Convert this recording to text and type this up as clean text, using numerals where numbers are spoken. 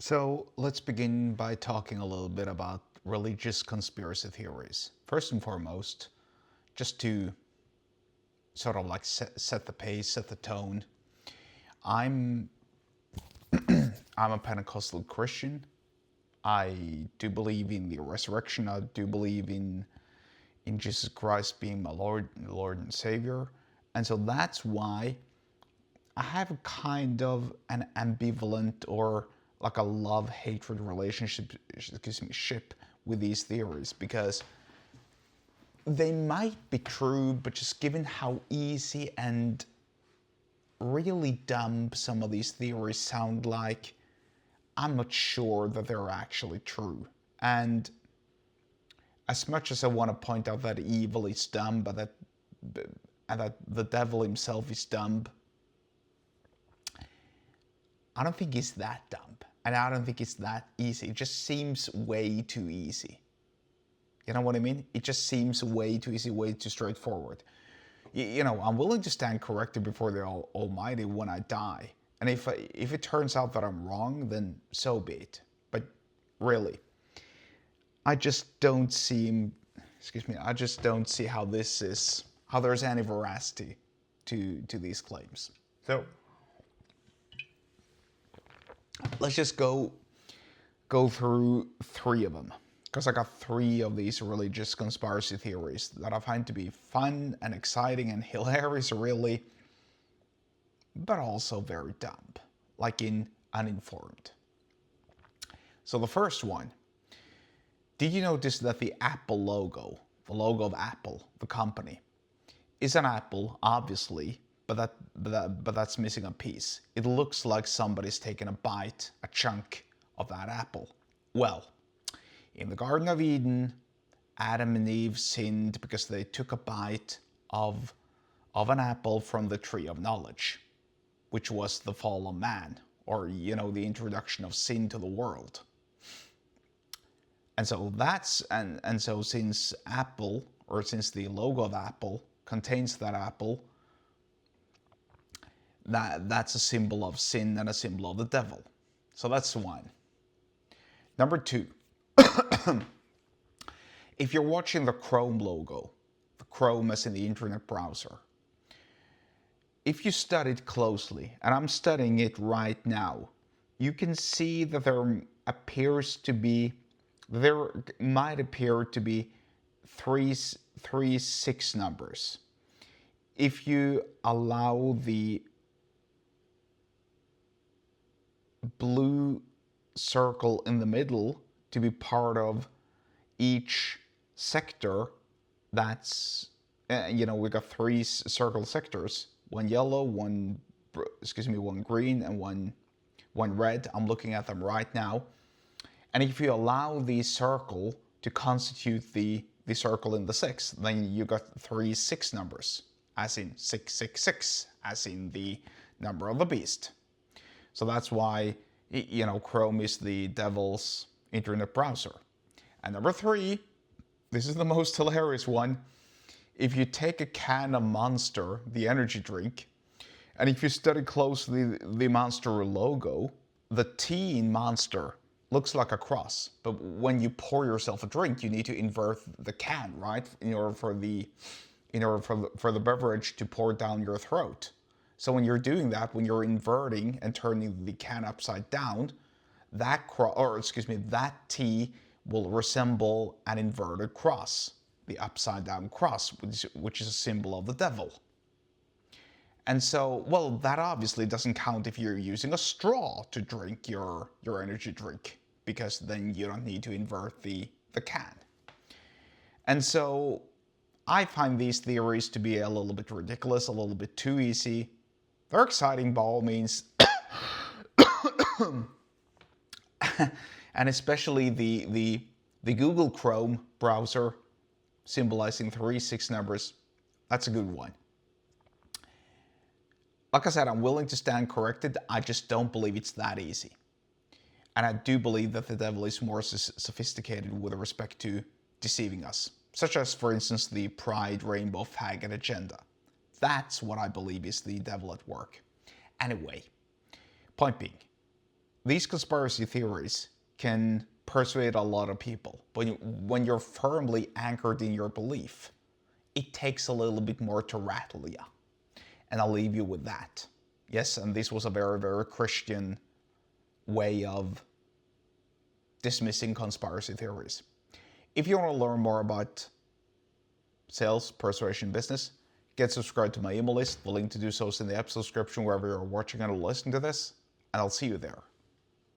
So let's begin by talking a little bit about religious conspiracy theories. First and foremost, just to sort of like set the pace, set the tone. I'm I'm a Pentecostal Christian. I do believe in the resurrection. I do believe in Jesus Christ being my Lord and Savior. And so that's why I have a kind of an ambivalent or like a love-hatred relationship, ship with these theories, because they might be true, but just given how easy and really dumb some of these theories sound like, I'm not sure that they're actually true. And as much as I want to point out that evil is dumb, and that the devil himself is dumb, I don't think it's that dumb. And I don't think it's that easy. It just seems way too easy. You know what I mean? It just seems way too easy, way too straightforward. I'm willing to stand corrected before the Almighty when I die. And if it turns out that I'm wrong, then so be it. But really, I just don't see how how there's any veracity to these claims. So let's just go through three of them, because I got three of these religious conspiracy theories that I find to be fun and exciting and hilarious, really, but also very dumb, like in uninformed. So the first one, did you notice that the Apple logo, the logo of Apple, the company, is an apple, obviously, but that's missing a piece. It looks like somebody's taken a bite, a chunk of that apple. Well, in the Garden of Eden, Adam and Eve sinned because they took a bite of an apple from the tree of knowledge, which was the fall of man, or the introduction of sin to the world. And so so since since the logo of Apple contains that apple, that's a symbol of sin and a symbol of the devil. So that's one. Number two, if you're watching the Chrome logo, the Chrome as in the internet browser, if you study it closely, and I'm studying it right now, you can see that there might appear to be three 6 numbers. If you allow the blue circle in the middle to be part of each sector, that's we got 3 circle sectors, one yellow, one green, and one red. I'm looking at them right now. And if you allow the circle to constitute the circle in the 6, then you got 3 6 numbers, as in 666, as in the number of the beast. So that's why, Chrome is the devil's internet browser. And number 3, this is the most hilarious one. If you take a can of Monster, the energy drink, and if you study closely the Monster logo, the T in Monster looks like a cross. But when you pour yourself a drink, you need to invert the can, right? In order for the beverage to pour down your throat. So when you're doing that, when you're inverting and turning the can upside down, that T will resemble an inverted cross, the upside down cross, which is a symbol of the devil. And so, well, that obviously doesn't count if you're using a straw to drink your energy drink, because then you don't need to invert the can. And so I find these theories to be a little bit ridiculous, a little bit too easy. They're exciting by all means. And especially the Google Chrome browser symbolizing 3 6 numbers, that's a good one. Like I said, I'm willing to stand corrected. I just don't believe it's that easy. And I do believe that the devil is more sophisticated with respect to deceiving us, such as, for instance, the Pride, Rainbow, Faggot agenda. That's what I believe is the devil at work. Anyway, point being, these conspiracy theories can persuade a lot of people, but when you're firmly anchored in your belief, it takes a little bit more to rattle you. And I'll leave you with that. Yes, and this was a very, very Christian way of dismissing conspiracy theories. If you want to learn more about sales, persuasion, business, get subscribed to my email list. The link to do so is in the episode description wherever you're watching and listening to this, and I'll see you there.